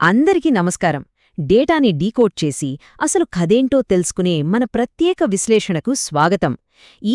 అందరికీ నమస్కారం. డేటాని డీకోడ్ చేసి అసలు కథేంటో తెలుసుకునే మన ప్రత్యేక విశ్లేషణకు స్వాగతం.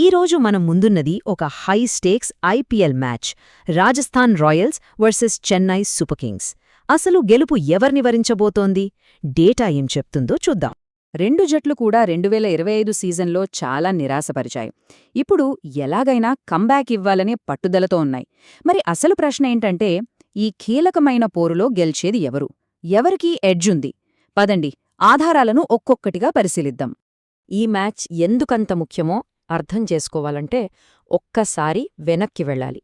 ఈరోజు మనం ముందున్నది ఒక high స్టేక్స్ IPL match, Rajasthan Royals versus Chennai super Kings. అసలు గెలుపు ఎవర్ని వరించబోతోంది? డేటా ఏం చెప్తుందో చూద్దాం. రెండు జట్లు కూడా 2025 సీజన్లో చాలా నిరాశపరిచాయి. ఇప్పుడు ఎలాగైనా కంబ్యాక్ ఇవ్వాలనే పట్టుదలతో ఉన్నాయి. మరి అసలు ప్రశ్న ఏంటంటే, ఈ కీలకమైన పోరులో గెలిచేది ఎవరు? ఎవరికీ ఎడ్జుంది? పదండి, ఆధారాలను ఒక్కొక్కటిగా పరిశీలిద్దాం. ఈ మ్యాచ్ ఎందుకంత ముఖ్యమో అర్థం చేసుకోవాలంటే ఒక్కసారి వెనక్కి వెళ్ళాలి.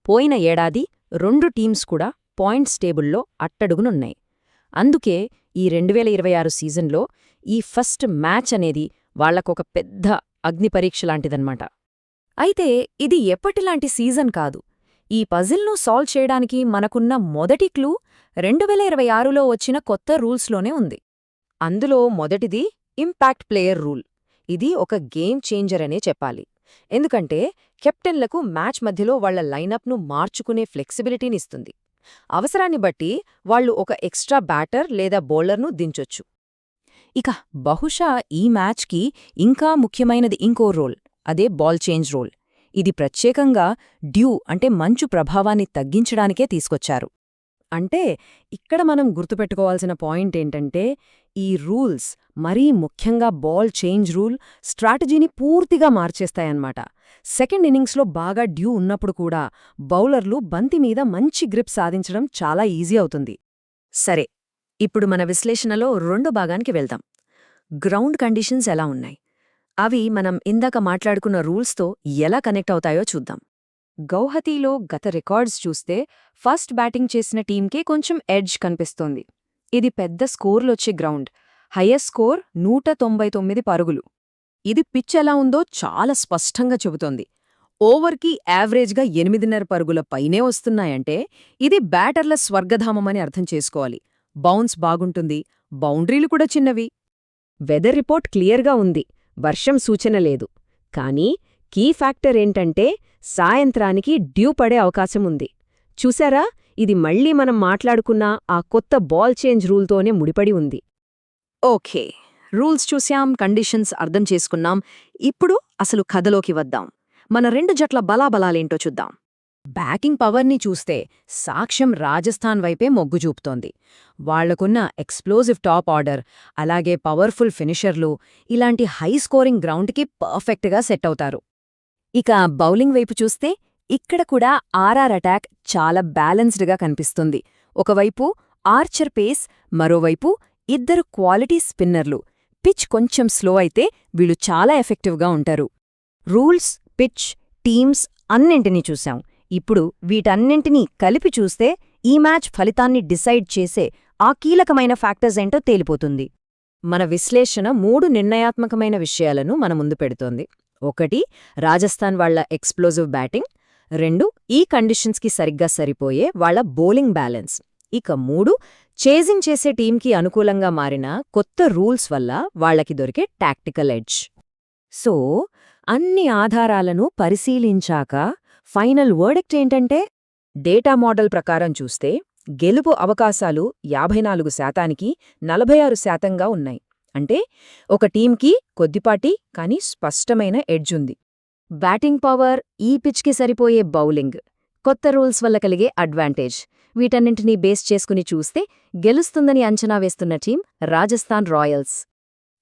పోయిన ఏడాది రెండు టీమ్స్ కూడా పాయింట్స్ టేబుల్లో అట్టడుగునున్నాయి. అందుకే ఈ 2026 సీజన్లో ఈ ఫస్ట్ మ్యాచ్ అనేది వాళ్లకొక పెద్ద అగ్నిపరీక్షలాంటిదన్నమాట. అయితే ఇది ఎప్పటిలాంటి సీజన్ కాదు. ఈ పజిల్ను సాల్వ్ చేయడానికి మనకున్న మొదటి క్లూ 2026లో వచ్చిన కొత్త రూల్స్లోనే ఉంది. అందులో మొదటిది ఇంపాక్ట్ ప్లేయర్ రూల్. ఇది ఒక గేమ్ చేంజర్ అనే చెప్పాలి. ఎందుకంటే కెప్టెన్లకు మ్యాచ్ మధ్యలో వాళ్ల లైనప్ను మార్చుకునే ఫ్లెక్సిబిలిటీనిస్తుంది. అవసరాన్ని బట్టి వాళ్లు ఒక ఎక్స్ట్రా బ్యాటర్ లేదా బౌలర్ను దించొచ్చు. ఇక బహుశా ఈ మ్యాచ్కి ఇంకా ముఖ్యమైనది ఇంకో రోల్, అదే బాల్ చేంజ్ రోల్. ఇది ప్రత్యేకంగా డ్యూ అంటే మంచు ప్రభావాన్ని తగ్గించడానికే తీసుకొచ్చారు. అంటే ఇక్కడ మనం గుర్తుపెట్టుకోవాల్సిన పాయింట్ ఏంటంటే, ఈ రూల్స్, మరీ ముఖ్యంగా బాల్ చేంజ్ రూల్, స్ట్రాటజీని పూర్తిగా మార్చేస్తాయన్నమాట. సెకండ్ ఇన్నింగ్స్లో బాగా డ్యూ ఉన్నప్పుడు కూడా బౌలర్లు బంతిమీద మంచి గ్రిప్ సాధించడం చాలా ఈజీ అవుతుంది. సరే, ఇప్పుడు మన విశ్లేషణలో రెండో భాగానికి వెళ్దాం. గ్రౌండ్ కండిషన్స్ ఎలా ఉన్నాయి? అవి మనం ఇందాక మాట్లాడుకున్న రూల్స్తో ఎలా కనెక్ట్ అవుతాయో చూద్దాం. గౌహతీలో గత రికార్డ్స్ చూస్తే ఫస్ట్ బ్యాటింగ్ చేసిన టీంకే కొంచెం ఎడ్జ్ కనిపిస్తోంది. ఇది పెద్ద స్కోర్లొచ్చే గ్రౌండ్. హయ్యెస్ట్ స్కోర్ 199 పరుగులు. ఇది పిచ్ ఎలా ఉందో చాలా స్పష్టంగా చెబుతోంది. ఓవర్కి యావరేజ్గా 8.5 పరుగుల పైనే వస్తున్నాయంటే ఇది బ్యాటర్ల స్వర్గధామమని అర్థం చేసుకోవాలి. బౌన్స్ బాగుంటుంది, బౌండరీలు కూడా చిన్నవి. వెదర్ రిపోర్ట్ క్లియర్గా ఉంది, వర్షం సూచన లేదు. కానీ కీ ఫ్యాక్టర్ ఏంటంటే సాయంత్రానికి డ్యూ పడే అవకాశముంది. చూసారా, ఇది మళ్లీ మనం మాట్లాడుకున్న ఆ కొత్త బాల్ చేంజ్ రూల్తోనే ముడిపడి ఉంది. ఓకే, రూల్స్ చూశాం, కండిషన్స్ అర్థం చేసుకున్నాం. ఇప్పుడు అసలు కథలోకి వద్దాం. మన రెండు జట్ల బలాబలాలేంటో చూద్దాం. బ్యాటింగ్ పవర్ని చూస్తే సాక్ష్యం రాజస్థాన్ వైపే మొగ్గు చూపుతోంది. వాళ్లకున్న ఎక్స్ప్లోజివ్ టాప్ ఆర్డర్, అలాగే పవర్ఫుల్ ఫినిషర్లు ఇలాంటి హై స్కోరింగ్ గ్రౌండ్కి పర్ఫెక్ట్గా సెట్ అవుతారు. ఇక బౌలింగ్ వైపు చూస్తే ఇక్కడ కూడా ఆర్ఆర్ అటాక్ చాలా బ్యాలెన్స్డ్గా కనిపిస్తుంది. ఒకవైపు ఆర్చర్ పేస్, మరోవైపు ఇద్దరు క్వాలిటీ స్పిన్నర్లు. పిచ్ కొంచెం స్లో అయితే వీళ్ళు చాలా ఎఫెక్టివ్గా ఉంటారు. రూల్స్, పిచ్, టీమ్స్ అన్నింటినీ చూశాం. ఇప్పుడు వీటన్నింటినీ కలిపి చూస్తే ఈ మ్యాచ్ ఫలితాన్ని డిసైడ్ చేసే ఆ కీలకమైన ఫ్యాక్టర్స్ ఏంటో తేలిపోతుంది. మన విశ్లేషణ 3 నిర్ణయాత్మకమైన విషయాలను మన ముందు పెడుతోంది. 1, రాజస్థాన్ వాళ్ల ఎక్స్ప్లోజివ్ బ్యాటింగ్. 2, ఈ కండిషన్స్కి సరిగ్గా సరిపోయే వాళ్ల బౌలింగ్ బ్యాలెన్స్. ఇక 3, చేజింగ్ చేసే టీంకి అనుకూలంగా మారిన కొత్త రూల్స్ వల్ల వాళ్లకి దొరికే టాక్టికల్ ఎడ్జ్. సో, అన్ని ఆధారాలను పరిశీలించాక ఫైనల్ వర్డిక్ట్ ఏంటంటే, డేటా మోడల్ ప్రకారం చూస్తే గెలుపు అవకాశాలు 54%కి 46%గా ఉన్నాయి. అంటే ఒక టీంకి కొద్దిపాటి కానీ స్పష్టమైన ఎడ్జ్ ఉంది. బ్యాటింగ్ పవర్, ఈ పిచ్కి సరిపోయే బౌలింగ్, కొత్త రూల్స్ వల్ల కలిగే అడ్వాంటేజ్, వీటన్నింటినీ బేస్ చేసుకుని చూస్తే గెలుస్తుందని అంచనా వేస్తున్న టీం రాజస్థాన్ రాయల్స్.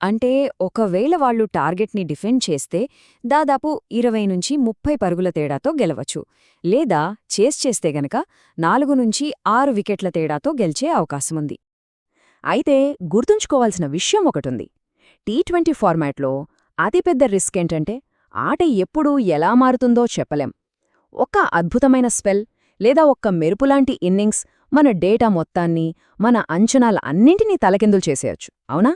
అంటే ఒకవేళ వాళ్లు టార్గెట్ని డిఫెండ్ చేస్తే దాదాపు 20-30 పరుగుల తేడాతో గెలవచ్చు. లేదా చేస్ చేస్తే గనక 4-6 వికెట్ల తేడాతో గెలిచే అవకాశముంది. అయితే గుర్తుంచుకోవాల్సిన విషయం ఒకటుంది. టీ20 ఫార్మాట్లో అతిపెద్ద రిస్క్ ఏంటంటే ఆట ఎప్పుడు ఎలా మారుతుందో చెప్పలేం. ఒక అద్భుతమైన స్పెల్ లేదా ఒక్క మెరుపులాంటి ఇన్నింగ్స్ మన డేటా మొత్తాన్ని, మన అంచనాల అన్నింటినీ తలకిందులు చేసేయచ్చు, అవునా?